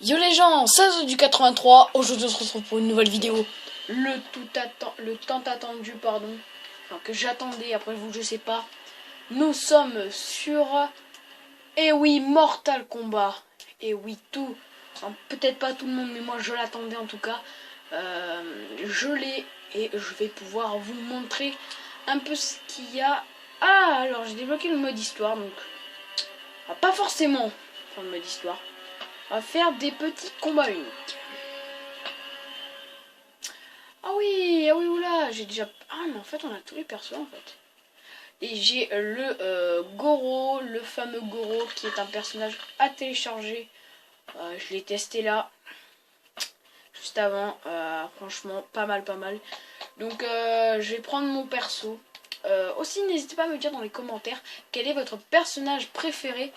Yo les gens, ça du 83, aujourd'hui on se retrouve pour une nouvelle vidéo. Le tant attendu, pardon, enfin que j'attendais, après vous je sais pas. Nous sommes sur, eh oui, Mortal Kombat. Et oui, tout, enfin, peut-être pas tout le monde, mais moi je l'attendais en tout cas. Je l'ai et je vais pouvoir vous montrer un peu ce qu'il y a. Ah, alors j'ai débloqué le mode histoire, donc pas forcément enfin, le mode histoire. On va faire des petits combats uniques. Ah oui, oula, j'ai déjà... Ah mais en fait on a tous les persos en fait. Et j'ai le Goro, le fameux Goro qui est un personnage à télécharger. Je l'ai testé là, juste avant. Franchement, pas mal. Donc je vais prendre mon perso. Aussi n'hésitez pas à me dire dans les commentaires quel est votre personnage préféré.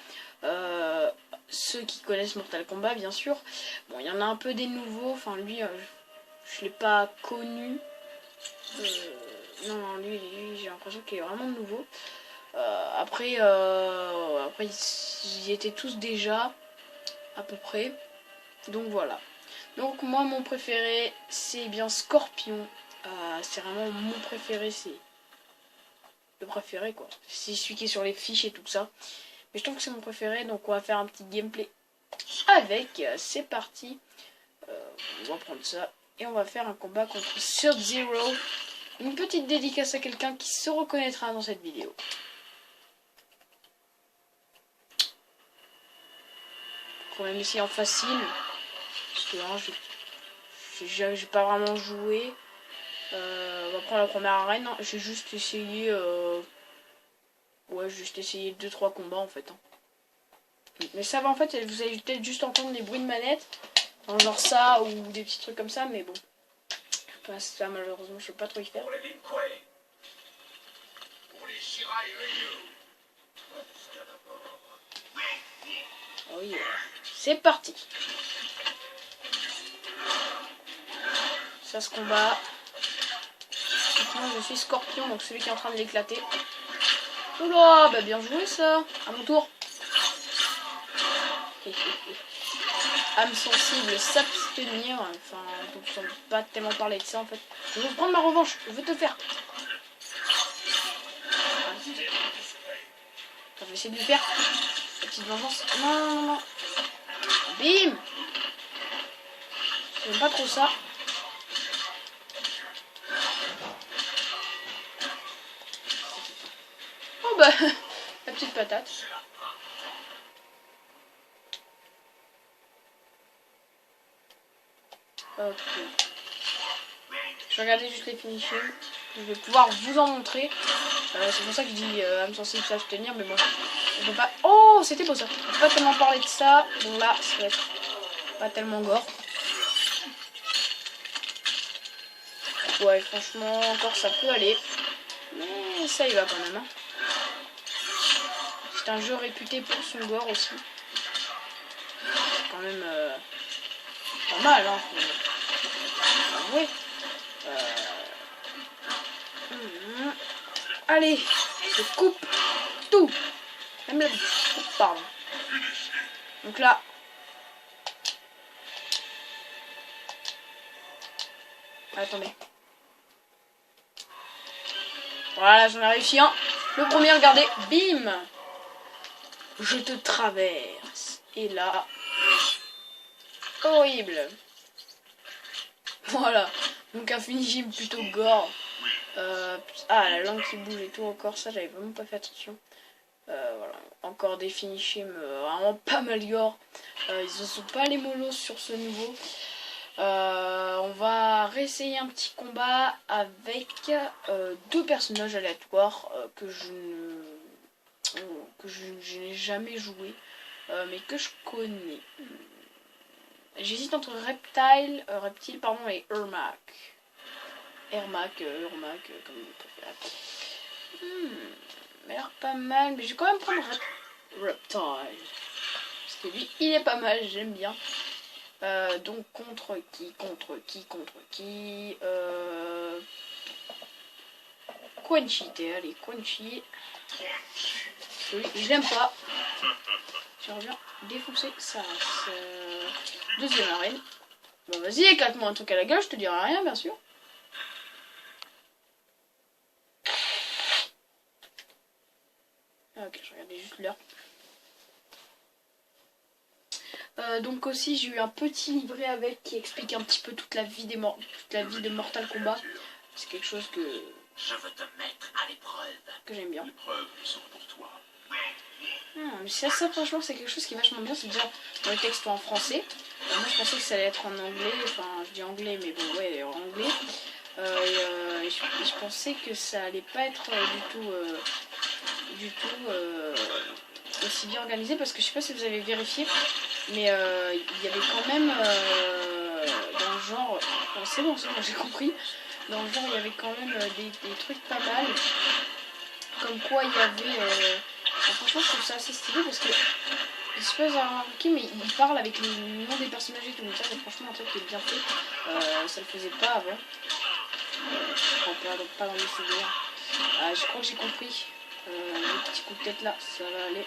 Ceux qui connaissent Mortal Kombat bien sûr. Bon, il y en a un peu des nouveaux. Enfin lui, je l'ai pas connu. Non, lui j'ai l'impression qu'il est vraiment nouveau. Après, ils y étaient tous déjà, à peu près. Donc voilà. Donc moi, mon préféré, c'est bien Scorpion. C'est vraiment mon préféré, c'est le préféré quoi. C'est celui qui est sur les fiches et tout ça. Mais je trouve que c'est mon préféré, donc on va faire un petit gameplay avec. C'est parti. On va prendre ça et on va faire un combat contre Sub-Zero. Une petite dédicace à quelqu'un qui se reconnaîtra dans cette vidéo. On va même essayer en facile. Parce que là, j'ai pas vraiment joué. On va prendre la première arène. J'ai juste essayé... Ouais, j'ai juste essayé 2-3 combats en fait. Mais ça va en fait, vous allez peut-être juste entendre des bruits de manette. Genre ça ou des petits trucs comme ça, mais bon. Enfin, ça malheureusement, je peux pas trop y faire. Oh yeah. C'est parti. Ça se combat. Maintenant, je suis Scorpion, donc celui qui est en train de l'éclater. Oula, bah bien joué ça. À mon tour. Âme sensible, s'abstenir. Enfin, donc on ne peut pas tellement parler de ça en fait. Je veux prendre ma revanche, je veux te faire. Attends, je vais essayer de lui faire. La petite vengeance. Non. Bim. J'aime pas trop ça. Oh bah, la petite patate. Ok. Je vais regarder juste les finishings. Je vais pouvoir vous en montrer. C'est pour ça que je dis âme sensible s'abstenir, mais bon. On peut pas. Oh, c'était beau ça. On peut pas tellement parler de ça. Bon là, ça va être pas tellement gore. Ouais, franchement, encore ça peut aller. Mais ça y va quand même. Hein. C'est un jeu réputé pour son gore aussi. C'est quand même pas mal, hein. Oui. Allez, je coupe tout. Même la vie. Pardon. Donc là. Attendez. Voilà, j'en ai réussi un. Le premier, regardez. Bim. Je te traverse. Et là. Horrible. Voilà. Donc un finishing plutôt gore. La langue qui bouge et tout encore. Ça, j'avais vraiment pas fait attention. Voilà. Encore des finishings vraiment pas mal gore. Ils ne sont pas les mollos sur ce niveau. On va réessayer un petit combat avec deux personnages aléatoires que je n'ai jamais joué, mais que je connais. J'hésite entre Reptile et Ermac. Ermac, comme vous préférez. Il a l'air pas mal, mais je vais quand même prendre Reptile. Parce que lui, il est pas mal, j'aime bien. Donc contre qui Quan Chi, allez, Quan Chi. Oui, je l'aime pas. J'aimerais bien défoncer sa race. Deuxième arène. Bon, vas-y, éclate-moi un truc à la gueule, je te dirai rien, bien sûr. Ah, ok, je regardais juste l'heure. Donc aussi j'ai eu un petit livret avec qui explique un petit peu toute la vie de Mortal Kombat. C'est quelque chose que je veux te mettre à l'épreuve. Que j'aime bien. L'épreuve sont pour toi. Mais ça franchement c'est quelque chose qui est vachement bien. C'est déjà dans le texte en français. Moi je pensais que ça allait être en anglais. Enfin je dis anglais mais bon ouais en anglais. Je pensais que ça allait pas être du tout aussi bien organisé parce que je sais pas si vous avez vérifié. Mais il y avait quand même dans le genre, c'est bon, j'ai compris. Dans le genre, il y avait quand même des trucs pas mal. Comme quoi, il y avait. Franchement, je trouve ça assez stylé parce que je sais pas si vous avez remarqué, mais il parle avec les noms des personnages et tout. Donc ça, c'est franchement un truc qui est bien fait. Ça le faisait pas avant. Je crois pas dans mes souvenirs. Je crois que j'ai compris. Le petit coup de tête là, ça va aller.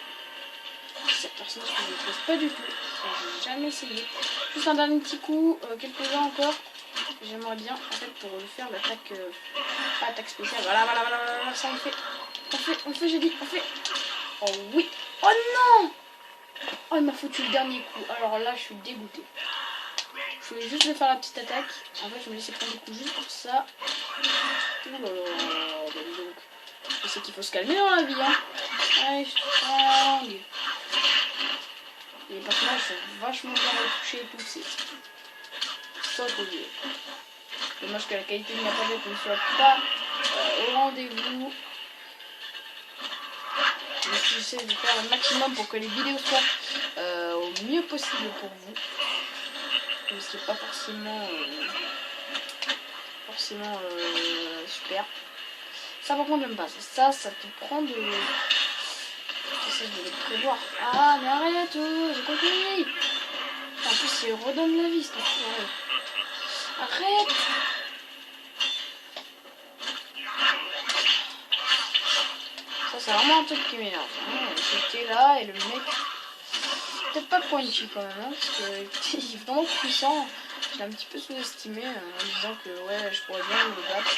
Cette personnage que je ne trouve pas du tout. J'ai jamais essayé. Juste un dernier petit coup, quelques-uns encore. J'aimerais bien en fait pour faire l'attaque. Pas attaque spéciale. Voilà, ça on fait. On fait, j'ai dit, on fait. Oh oui. Oh non. Oh il m'a foutu le dernier coup. Alors là je suis dégoûtée. Je voulais juste de faire la petite attaque. En fait je me laissais prendre des coups juste pour ça. Oh là là. Donc. Je sais qu'il faut se calmer dans la vie hein. Allez, je suis les personnages sont vachement bien retouchés et tout, c'est ça que j'ai. Dommage que la qualité de ma tablette ne soit pas au rendez-vous. J'essaie de faire le maximum pour que les vidéos soient au mieux possible pour vous. Mais c'est pas forcément super. Ça par contre j'aime pas. Ça te prend de... J'essaie de le prévoir. Ah mais arrête, j'ai compris. En plus il redonne la vie, c'est enfoiré. Arrête. Ça c'est vraiment un truc qui m'énerve. J'étais là et le mec... Peut-être pas pointu quand même, hein, parce qu'il est vraiment puissant. Je l'ai un petit peu sous-estimé en disant que ouais je pourrais bien le battre.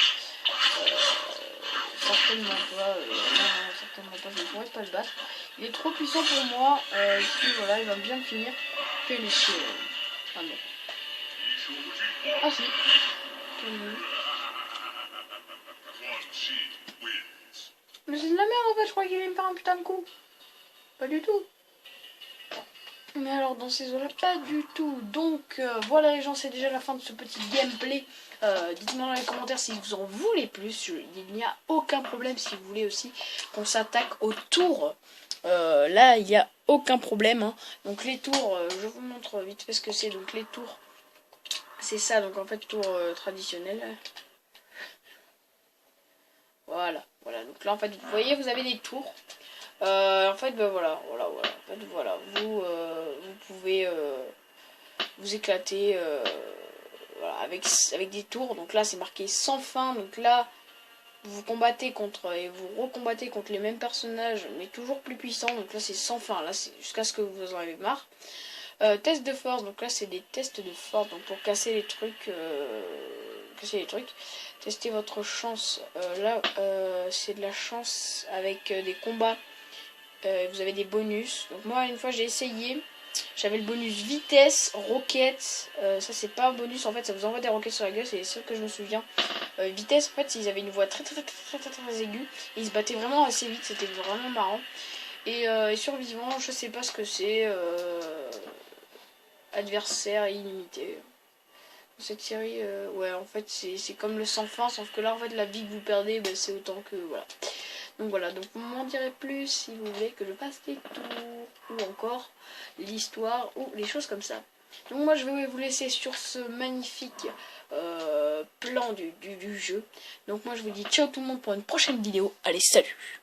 Certainement pas, je ne pourrais pas le battre. Il est trop puissant pour moi, et puis voilà, il va bien finir. Fais les chier. Ah non. Ah si. Mais c'est de la merde en fait, je crois qu'il allait me faire un putain de coup. Pas du tout. Mais alors dans ces eaux-là, pas du tout. Donc voilà les gens, c'est déjà la fin de ce petit gameplay. Dites-moi dans les commentaires si vous en voulez plus. Il n'y a aucun problème si vous voulez aussi qu'on s'attaque aux tours. Là, il n'y a aucun problème. Hein. Donc les tours, je vous montre vite fait ce que c'est. Donc les tours, c'est ça. Donc en fait, tour traditionnel. Voilà. Donc là, en fait, vous voyez, vous avez des tours. En fait, ben voilà. En fait, voilà. Vous pouvez vous éclater voilà, avec des tours. Donc là, c'est marqué sans fin. Donc là, vous combattez contre et vous recombattez contre les mêmes personnages, mais toujours plus puissants. Donc là, c'est sans fin. Là, c'est jusqu'à ce que vous en avez marre. Test de force. Donc là, c'est des tests de force. Donc pour casser les trucs. Testez votre chance. Là, c'est de la chance avec des combats. Vous avez des bonus. Donc moi, une fois, j'ai essayé. J'avais le bonus vitesse, roquette. Ça, c'est pas un bonus. En fait, ça vous envoie des roquettes sur la gueule. C'est sûr que je me souviens. Vitesse, en fait, ils avaient une voix très aiguë. Et ils se battaient vraiment assez vite. C'était vraiment marrant. Et survivant, je sais pas ce que c'est. Adversaire illimité. Cette série, ouais, en fait, c'est comme le sans fin, sauf que là, en fait, la vie que vous perdez, ben, c'est autant que, voilà. Donc voilà, donc vous m'en direz plus si vous voulez que je passe des tours, ou encore l'histoire, ou les choses comme ça. Donc moi, je vais vous laisser sur ce magnifique plan du jeu. Donc moi, je vous dis ciao tout le monde pour une prochaine vidéo. Allez, salut!